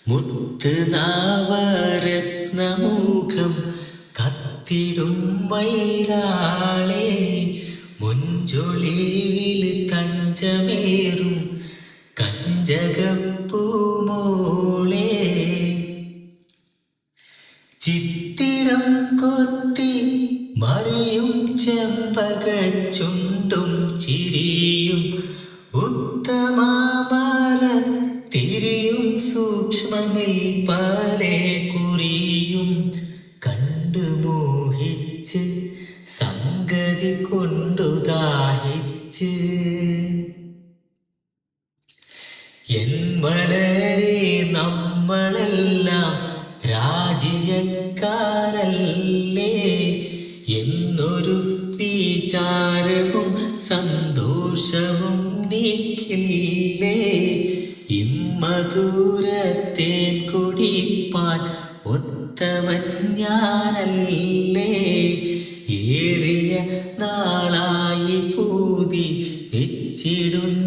മുത്ത് നാവരത്നമുഖം കത്തിടും വൈരാളെ മുഞ്ചൊളിവിൽ തഞ്ചമേറും കഞ്ചകപ്പൂമോളെ ചിത്തിരം കൊത്തി മറിയും ചെമ്പകച്ചുണ്ടും ചിരിയും ഉത്തമാമാല തിരിയും സൂക്ഷ്മമിൽ പാലെ കുറിയും കണ്ടു മോഹിച്ച് സംഗതി കൊണ്ടു ദാഹിച്ച് എൻ മലരെ നമ്മളെല്ലാം രാജിയക്കാരല്ലേ എന്നൊരു വിചാരവും സന്തോഷവും നീക്കില്ലേ ഇമ്മധുരത്തേൻ കുടിപ്പാൻ ഒത്തവൻ ഞാനല്ലേ ഏറിയ നാളായി പൂതി വെച്ചിടുന്ന